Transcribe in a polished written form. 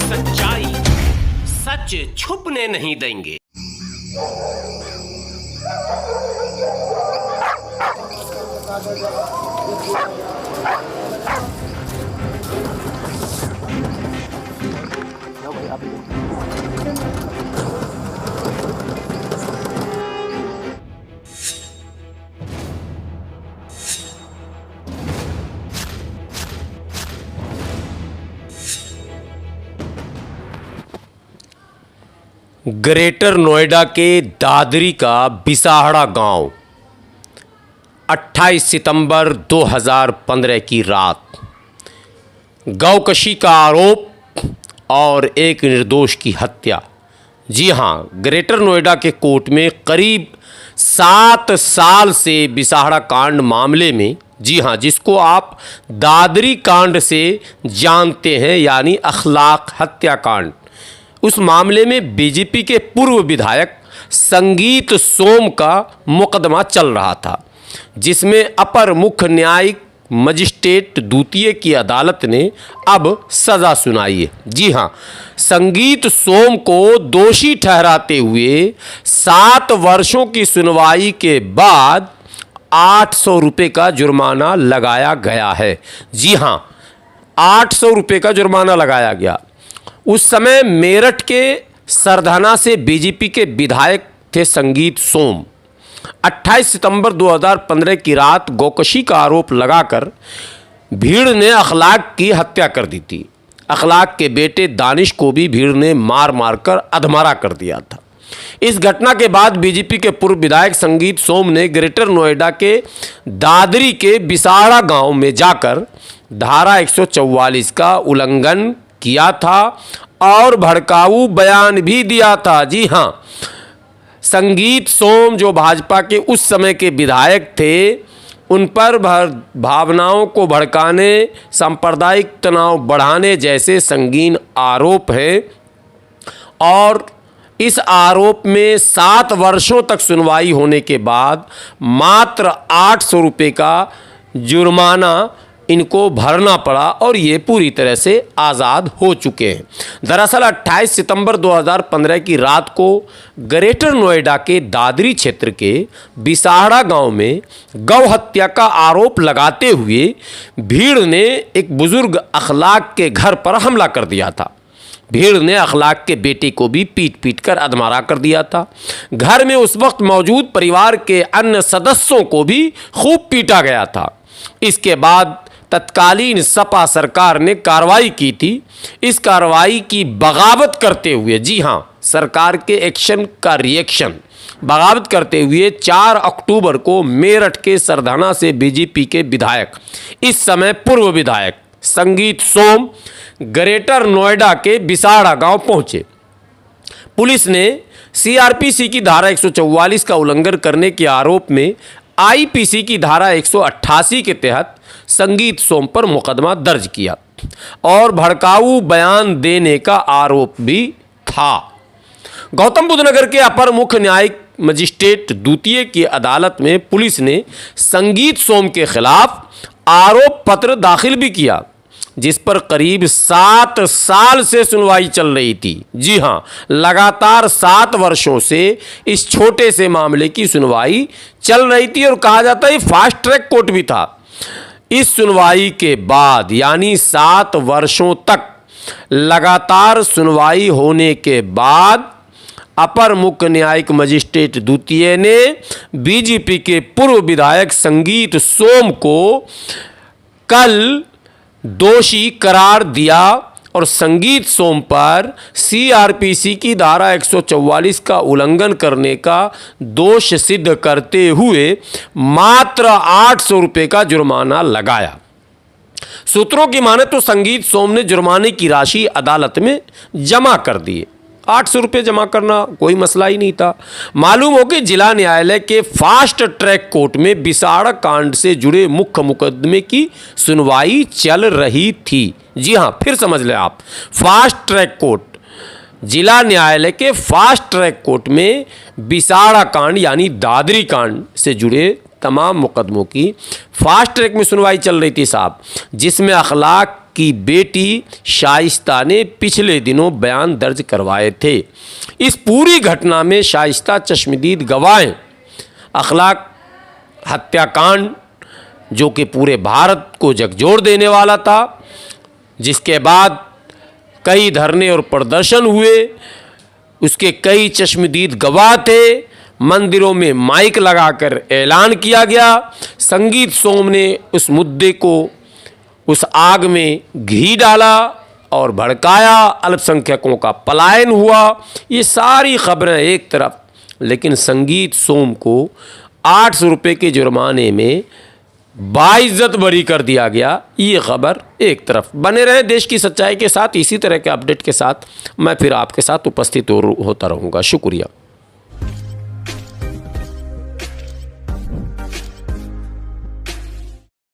सच्चाई सच छुपने नहीं देंगे। ग्रेटर नोएडा के दादरी का बिसाहड़ा गांव 28 सितंबर 2015 की रात गौकशी का आरोप और एक निर्दोष की हत्या। जी हाँ, ग्रेटर नोएडा के कोर्ट में करीब 7 साल से बिसाहड़ा कांड मामले में, जी हाँ, जिसको आप दादरी कांड से जानते हैं यानी अखलाक हत्याकांड, उस मामले में बीजेपी के पूर्व विधायक संगीत सोम का मुकदमा चल रहा था, जिसमें अपर मुख्य न्यायिक मजिस्ट्रेट द्वितीय की अदालत ने अब सज़ा सुनाई है। जी हाँ, संगीत सोम को दोषी ठहराते हुए 7 वर्षों की सुनवाई के बाद 800 रुपये का जुर्माना लगाया गया है। जी हाँ, 800 रुपये का जुर्माना लगाया गया। उस समय मेरठ के सरधना से बीजेपी के विधायक थे संगीत सोम। 28 सितंबर 2015 की रात गौकशी का आरोप लगाकर भीड़ ने अखलाक की हत्या कर दी थी। अखलाक के बेटे दानिश को भी भीड़ ने मार मार कर अधमरा कर दिया था। इस घटना के बाद बीजेपी के पूर्व विधायक संगीत सोम ने ग्रेटर नोएडा के दादरी के बिसाहड़ा गांव में जाकर धारा 144 का उल्लंघन किया था और भड़काऊ बयान भी दिया था। जी हाँ, संगीत सोम जो भाजपा के उस समय के विधायक थे, उन पर भावनाओं को भड़काने, सांप्रदायिक तनाव बढ़ाने जैसे संगीन आरोप हैं और इस आरोप में 7 वर्षों तक सुनवाई होने के बाद मात्र 800 रुपये का जुर्माना इनको भरना पड़ा और ये पूरी तरह से आज़ाद हो चुके हैं। दरअसल 28 सितंबर 2015 की रात को ग्रेटर नोएडा के दादरी क्षेत्र के बिसाहड़ा गांव में गौ हत्या का आरोप लगाते हुए भीड़ ने एक बुजुर्ग अखलाक के घर पर हमला कर दिया था। भीड़ ने अखलाक के बेटे को भी पीट पीट कर अधमरा कर दिया था। घर में उस वक्त मौजूद परिवार के अन्य सदस्यों को भी खूब पीटा गया था। इसके बाद तत्कालीन सपा सरकार ने कार्रवाई की थी। इस कार्रवाई की बगावत करते हुए, जी हाँ, सरकार के एक्शन का रिएक्शन बगावत करते हुए 4 अक्टूबर को मेरठ के सरधना से बीजेपी के विधायक, इस समय पूर्व विधायक संगीत सोम ग्रेटर नोएडा के बिसाहड़ा गांव पहुंचे। पुलिस ने सीआरपीसी की धारा 144 का उल्लंघन करने के आरोप में आईपीसी की धारा 188 के तहत संगीत सोम पर मुकदमा दर्ज किया और भड़काऊ बयान देने का आरोप भी था। गौतम बुद्ध नगर के अपर मुख्य न्यायिक मजिस्ट्रेट द्वितीय की अदालत में पुलिस ने संगीत सोम के खिलाफ आरोप पत्र दाखिल भी किया, जिस पर करीब 7 साल से सुनवाई चल रही थी। जी हाँ, लगातार 7 वर्षों से इस छोटे से मामले की सुनवाई चल रही थी और कहा जाता है फास्ट ट्रैक कोर्ट भी था। इस सुनवाई के बाद यानी 7 वर्षों तक लगातार सुनवाई होने के बाद अपर मुख्य न्यायिक मजिस्ट्रेट द्वितीय ने बीजेपी के पूर्व विधायक संगीत सोम को कल दोषी करार दिया और संगीत सोम पर सीआरपीसी की धारा 144 का उल्लंघन करने का दोष सिद्ध करते हुए मात्र 800 रुपये का जुर्माना लगाया। सूत्रों की माने तो संगीत सोम ने जुर्माने की राशि अदालत में जमा कर दी। 800 रुपये जमा करना कोई मसला ही नहीं था। मालूम हो कि जिला न्यायालय के फास्ट ट्रैक कोर्ट में बिसाहड़ा कांड से जुड़े मुख्य मुकदमे की सुनवाई चल रही थी। जी हाँ, फिर समझ लें आप, फास्ट ट्रैक कोर्ट, जिला न्यायालय के फास्ट ट्रैक कोर्ट में बिसाहड़ा कांड यानी दादरी कांड से जुड़े तमाम मुकदमों की फास्ट ट्रैक में सुनवाई चल रही थी साहब, जिसमें अखलाक की बेटी शाइस्ता ने पिछले दिनों बयान दर्ज करवाए थे। इस पूरी घटना में शाइस्ता चश्मदीद गवाहें। अखलाक हत्याकांड जो कि पूरे भारत को झकझोर देने वाला था, जिसके बाद कई धरने और प्रदर्शन हुए, उसके कई चश्मदीद गवाह थे, मंदिरों में माइक लगाकर ऐलान किया गया। संगीत सोम ने उस मुद्दे को, उस आग में घी डाला और भड़काया, अल्पसंख्यकों का पलायन हुआ। ये सारी खबरें एक तरफ, लेकिन संगीत सोम को 800 रुपये के जुर्माने में बाइज्जत बरी कर दिया गया। ये खबर एक तरफ। बने रहें देश की सच्चाई के साथ। इसी तरह के अपडेट के साथ मैं फिर आपके साथ उपस्थित होता रहूँगा। शुक्रिया।